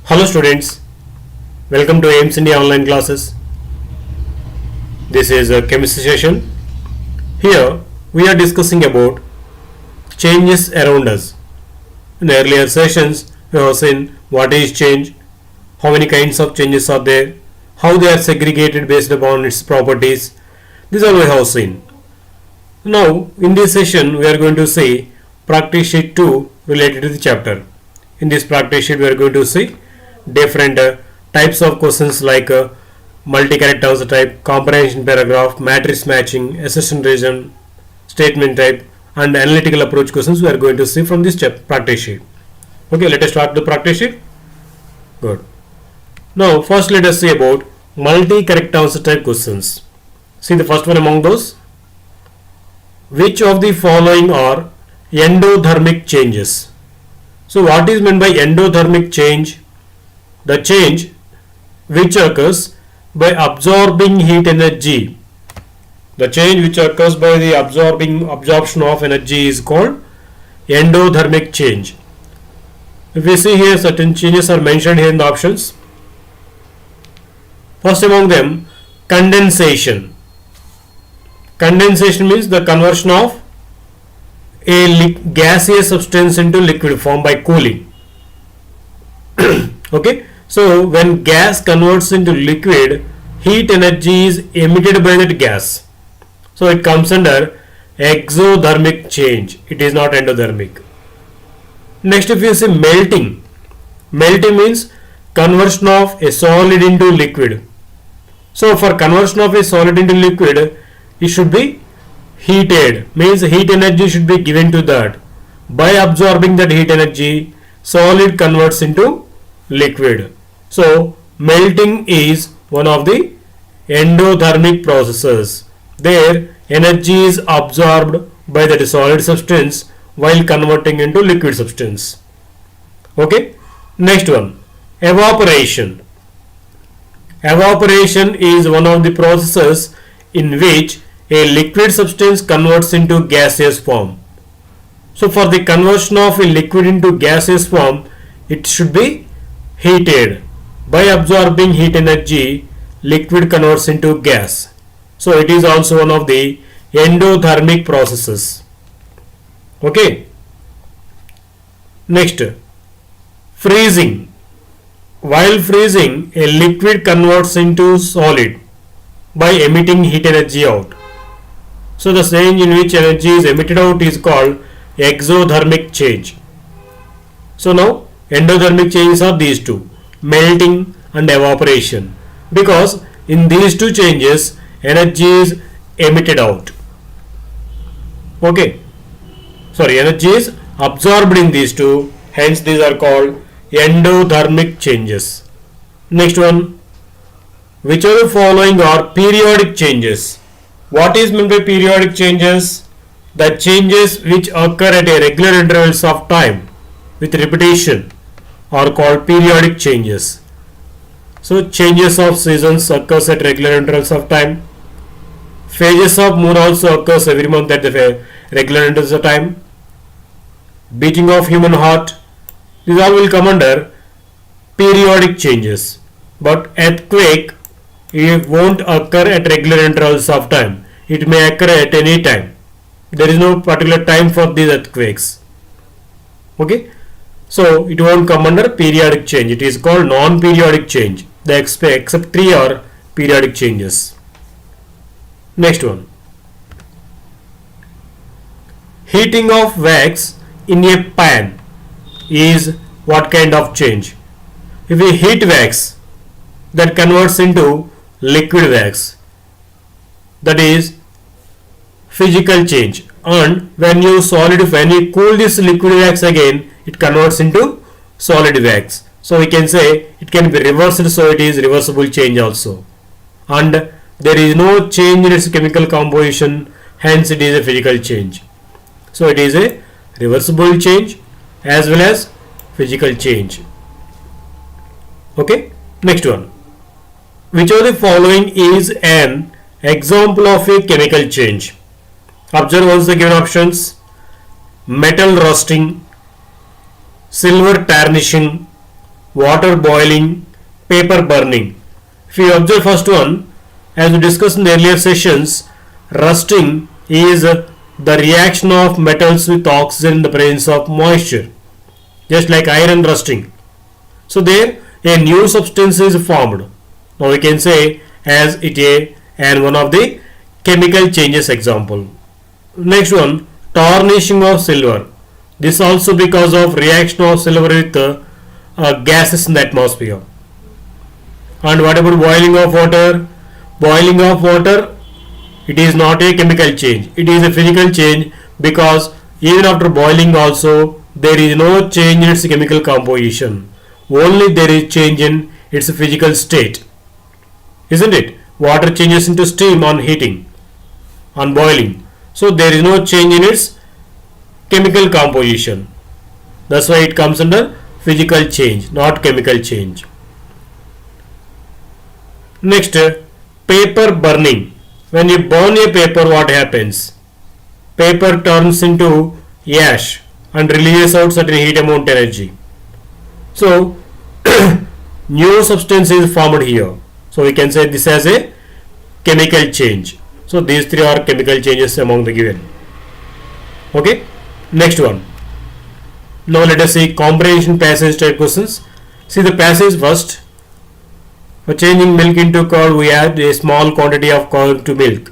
Hello students, welcome to AIMS India online classes. This is a chemistry session. Here we are discussing about changes around us. In earlier sessions we have seen what is change, how many kinds of changes are there, how they are segregated based upon its properties. These are we have seen. Now in this session we are going to see practice sheet 2 related to the chapter. In this practice sheet we are going to see different types of questions like multi-character answer type, comprehension paragraph, matrix matching, assertion reason, statement type and analytical approach questions we are going to see from this practice sheet. Okay, let us start the practice sheet. Good. Now first let us see about multi-character answer type questions. See the first one among those. Which of the following are endothermic changes? So what is meant by endothermic change? The change which occurs by absorbing heat energy. The change which occurs by the absorption of energy is called endothermic change. If we see here, certain changes are mentioned here in the options. First among them, condensation. Condensation means the conversion of a gaseous substance into liquid form by cooling. Okay, so when gas converts into liquid, heat energy is emitted by that gas. So it comes under exothermic change. It is not endothermic. Next, if you see melting, melting means conversion of a solid into liquid. So for conversion of a solid into liquid, it should be heated, means heat energy should be given to that. By absorbing that heat energy, solid converts into liquid. So melting is one of the endothermic processes. There energy is absorbed by the solid substance while converting into liquid substance. Okay, next one, evaporation. Evaporation is one of the processes in which a liquid substance converts into gaseous form. So for the conversion of a liquid into gaseous form, it should be heated. By absorbing heat energy, liquid converts into gas. So it is also one of the endothermic processes. Okay. Next, freezing. While freezing, a liquid converts into solid by emitting heat energy out. So the change in which energy is emitted out is called exothermic change. So now endothermic changes are these two, melting and evaporation, because in these two changes energy is emitted out. Okay, sorry, energy is absorbed in these two, hence these are called endothermic changes. Next one, which of the following are periodic changes? What is meant by periodic changes? The changes which occur at a regular intervals of time with repetition are called periodic changes. So changes of seasons occurs at regular intervals of time. Phases of moon also occurs every month at the regular intervals of time. Beating of human heart, these all will come under periodic changes. But earthquake, it won't occur at regular intervals of time. It may occur at any time. There is no particular time for these earthquakes. Okay, so it won't come under periodic change. It is called non-periodic change. Except three are periodic changes. Next one, heating of wax in a pan is what kind of change? If we heat wax, that converts into liquid wax, that is physical change. And when you cool this liquid wax again, it converts into solid wax. So we can say it can be reversed, so it is reversible change also. And there is no change in its chemical composition, hence it is a physical change. So it is a reversible change as well as physical change. Okay, next one, which of the following is an example of a chemical change? Observe once the given options: metal rusting, silver tarnishing, water boiling, paper burning. If you observe first one, as we discussed in the earlier sessions, rusting is the reaction of metals with oxygen in the presence of moisture, just like iron rusting. So there a new substance is formed. Now we can say as it a and one of the chemical changes example. Next one, tarnishing of silver. This also because of reaction of silver with gases in the atmosphere. And what about boiling of water? Boiling of water, it is not a chemical change, it is a physical change, because even after boiling also there is no change in its chemical composition, only there is change in its physical state, isn't it? Water changes into steam on heating, on boiling, so there is no change in its chemical composition. That's why it comes under physical change, not chemical change. Next, paper burning. When you burn a paper, what happens? Paper turns into ash and releases out certain heat amount energy. So new substance is formed here. So we can say this as a chemical change. So these three are chemical changes among the given. Okay. Next one. Now let us see comprehension passage type questions. See the passage first. For changing milk into curd, we add a small quantity of curd to milk.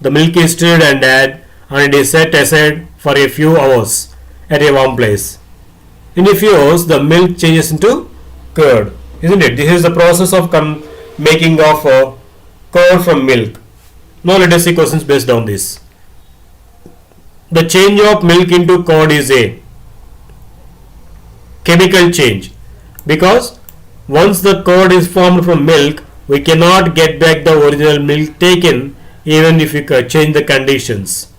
The milk is stirred and it is set aside for a few hours at a warm place. In a few hours, the milk changes into curd, isn't it? This is the process of making of curd from milk. Now let us see questions based on this. The change of milk into curd is a chemical change, because once the curd is formed from milk, we cannot get back the original milk taken even if we change the conditions.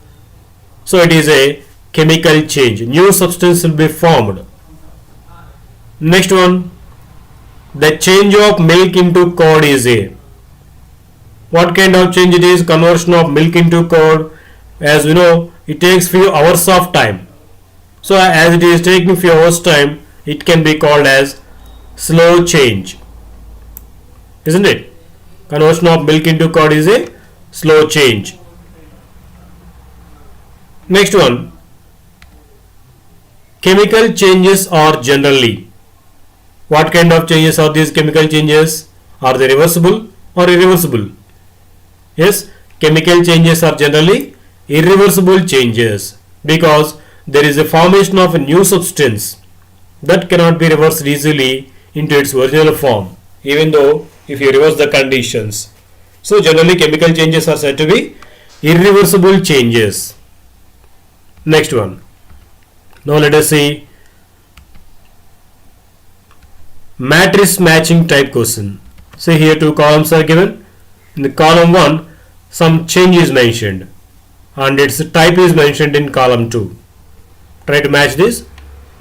So it is a chemical change. New substance will be formed. Next one, the change of milk into curd is a, what kind of change it is? Conversion of milk into curd. As we know, it takes few hours of time. So as it is taking few hours time, it can be called as slow change, isn't it? Conversion of milk into curd is a slow change. Next one, chemical changes are generally, what kind of changes are these chemical changes? Are they reversible or irreversible? Yes, chemical changes are generally irreversible changes, because there is a formation of a new substance that cannot be reversed easily into its original form, even though if you reverse the conditions. So generally chemical changes are said to be irreversible changes. Next one. Now let us see matrix matching type question. See here two columns are given. In the column 1 some change is mentioned and its type is mentioned in column 2. Try to match this.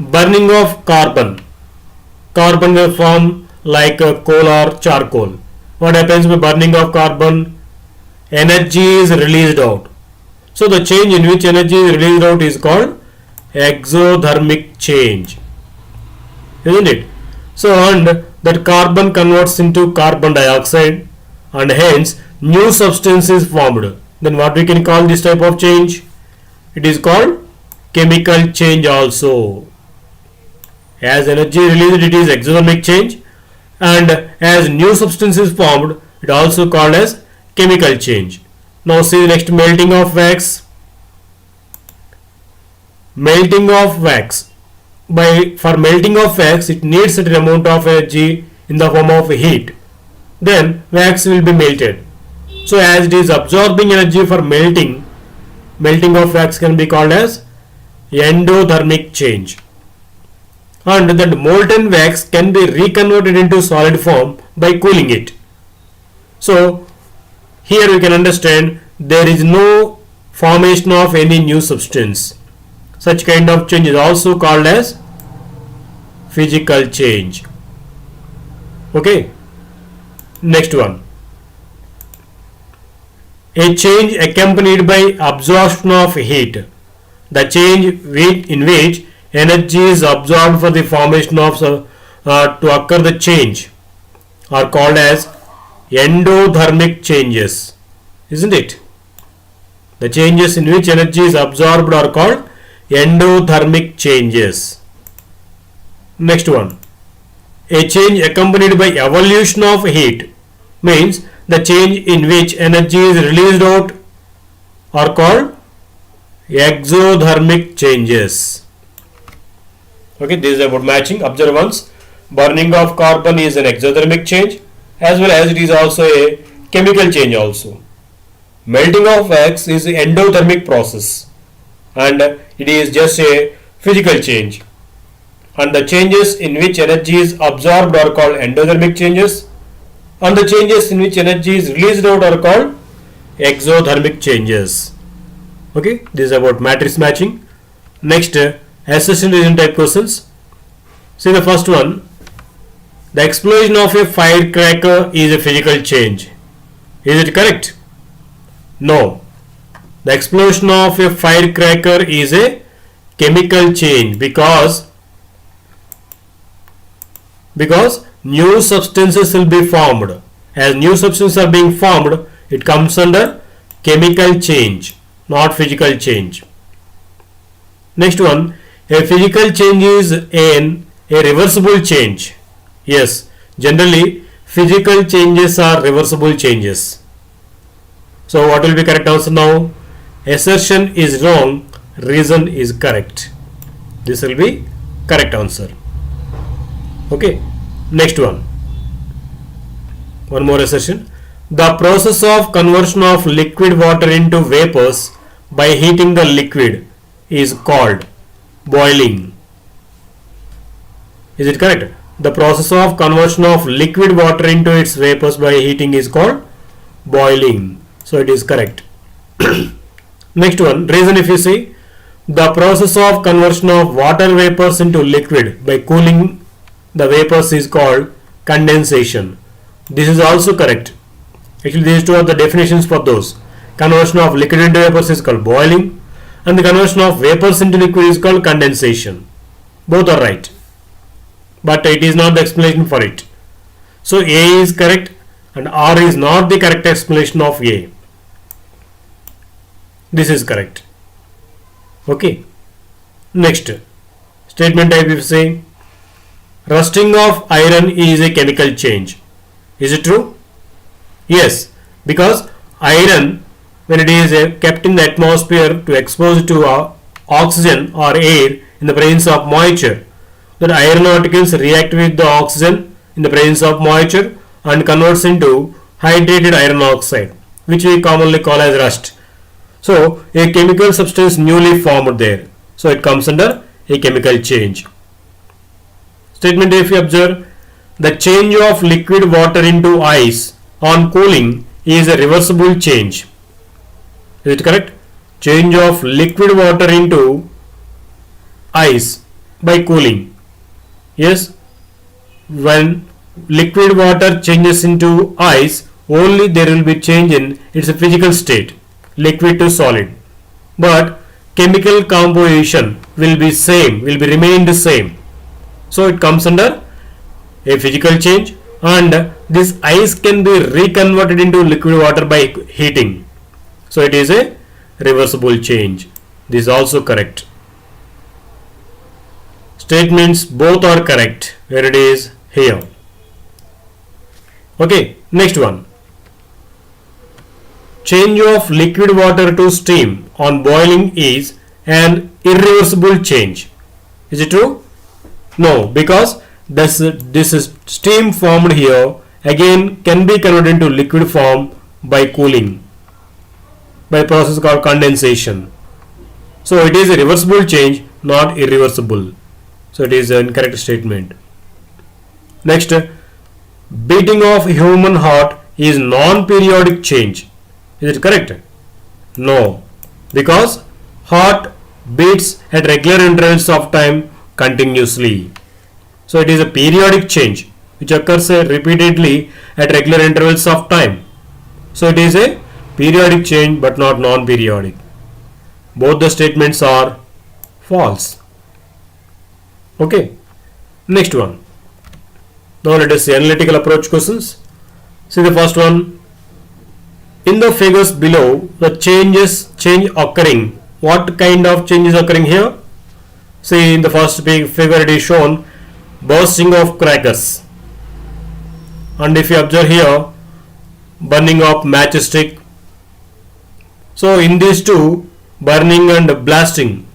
Burning of carbon. Carbon will form like coal or charcoal. What happens by burning of carbon? Energy is released out. So the change in which energy is released out is called exothermic change, isn't it? So and that carbon converts into carbon dioxide and hence new substance is formed. Then what we can call this type of change? It is called chemical change also. As energy released, it is exothermic change, and as new substance is formed, it also called as chemical change. Now see the next, melting of wax. Melting of wax. For melting of wax, it needs certain amount of energy in the form of heat. Then wax will be melted. So as it is absorbing energy for melting, melting of wax can be called as endothermic change. And that molten wax can be reconverted into solid form by cooling it. So here we can understand there is no formation of any new substance. Such kind of change is also called as physical change. Okay. Next one. A change accompanied by absorption of heat. The change in which energy is absorbed for the formation of to occur the change are called as endothermic changes, isn't it? The changes in which energy is absorbed are called endothermic changes. Next one, a change accompanied by evolution of heat means the change in which energy is released out are called exothermic changes. Okay, this is about matching. Observe once, burning of carbon is an exothermic change, as well as it is also a chemical change also. Melting of wax is an endothermic process and it is just a physical change. And the changes in which energy is absorbed are called endothermic changes, and the changes in which energy is released out are called exothermic changes. Okay, this is about matrix matching. Next, assertion reason type questions. See the first one. The explosion of a firecracker is a physical change. Is it correct? No. The explosion of a firecracker is a chemical change because new substances will be formed. As new substances are being formed, it comes under chemical change, not physical change. Next one, a physical change is a reversible change. Yes, generally physical changes are reversible changes. So what will be correct answer now? Assertion is wrong, reason is correct. This will be correct answer. Okay, next one. One more assertion. The process of conversion of liquid water into vapors by heating the liquid is called boiling. Is it correct? The process of conversion of liquid water into its vapors by heating is called boiling. So it is correct. Next one, reason if you see, the process of conversion of water vapors into liquid by cooling the vapors is called condensation. This is also correct. Actually, these two are the definitions for those. Conversion of liquid into vapors is called boiling, and the conversion of vapors into liquid is called condensation. Both are right, but it is not the explanation for it. So A is correct and R is not the correct explanation of A. This is correct. Okay. Next, statement type if say, rusting of iron is a chemical change. Is it true? Yes, because iron, when it is kept in the atmosphere to expose to oxygen or air in the presence of moisture, that iron particles react with the oxygen in the presence of moisture and converts into hydrated iron oxide, which we commonly call as rust. So a chemical substance newly formed there, so it comes under a chemical change. Statement if you observe, the change of liquid water into ice on cooling is a reversible change. Is it correct? Change of liquid water into ice by cooling. Yes, when liquid water changes into ice, only there will be change in its physical state, liquid to solid, but chemical composition will be same, will be remained same. So it comes under a physical change, and this ice can be reconverted into liquid water by heating. So it is a reversible change. This is also correct. Statements both are correct where it is here. Okay, next one. Change of liquid water to steam on boiling is an irreversible change. Is it true? No, because this is steam formed here again can be converted into liquid form by cooling, by a process called condensation. So it is a reversible change, not irreversible. So it is an incorrect statement. Next, beating of human heart is non-periodic change. Is it correct? No, because heart beats at regular intervals of time continuously. So it is a periodic change which occurs repeatedly at regular intervals of time. So it is a periodic change but not non-periodic. Both the statements are false. Okay. Next one. Now let us see analytical approach questions. See the first one. In the figures below, the change occurring. What kind of change is occurring here? See in the first figure it is shown bursting of crackers. And if you observe here, burning of matchstick. So in these two, burning and blasting,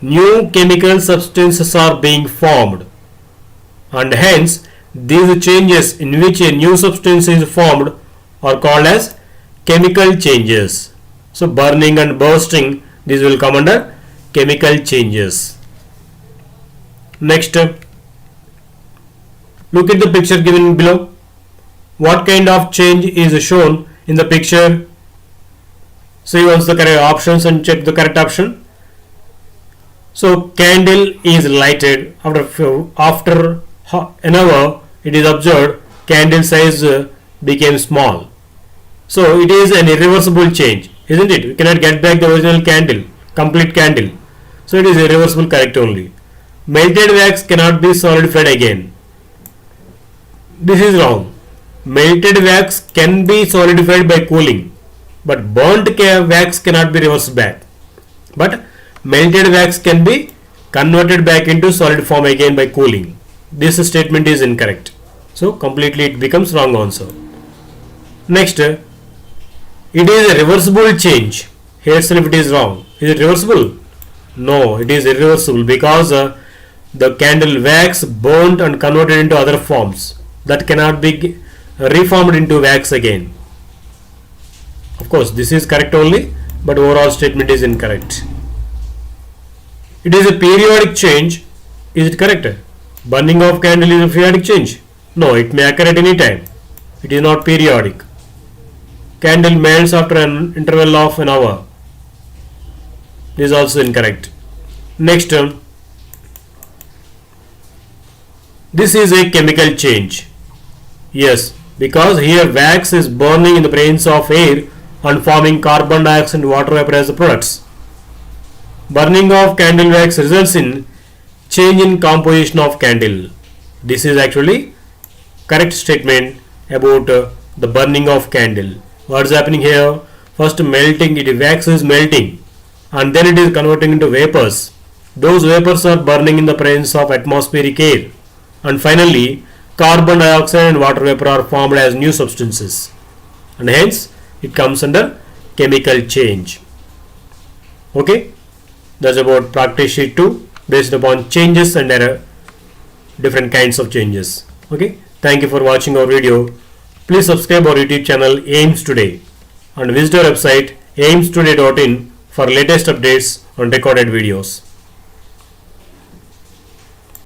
new chemical substances are being formed, and hence these changes in which a new substance is formed are called as chemical changes. So burning and bursting, these will come under chemical changes. Next, look at the picture given below. What kind of change is shown in the picture? See once the correct options and check the correct option. So candle is lighted. After an hour, it is observed candle size became small. So it is an irreversible change, isn't it? We cannot get back the original candle, complete candle. So it is irreversible, correct only. Melted wax cannot be solidified again. This is wrong. Melted wax can be solidified by cooling, but burnt wax cannot be reversed back. But melted wax can be converted back into solid form again by cooling. This statement is incorrect. So completely it becomes wrong answer. Next, it is a reversible change. Here itself it is wrong. Is it reversible? No, it is irreversible because the candle wax burnt and converted into other forms that cannot be reformed into wax again. Of course, this is correct only, but overall statement is incorrect. It is a periodic change. Is it correct? Burning of candle is a periodic change. No, it may occur at any time. It is not periodic. Candle melts after an interval of an hour. This is also incorrect. Next term. This is a chemical change. Yes, because here wax is burning in the presence of air and forming carbon dioxide and water vapor as the products. Burning of candle wax results in change in composition of candle. This is actually correct statement about the burning of candle. What is happening here? First melting, wax is melting and then it is converting into vapors. Those vapors are burning in the presence of atmospheric air, and finally carbon dioxide and water vapor are formed as new substances, and hence it comes under chemical change. Okay, that's about practice sheet 2 based upon changes and different kinds of changes. Okay, thank you for watching our video. Please subscribe our YouTube channel AIMS Today and visit our website aimstoday.in for latest updates on recorded videos.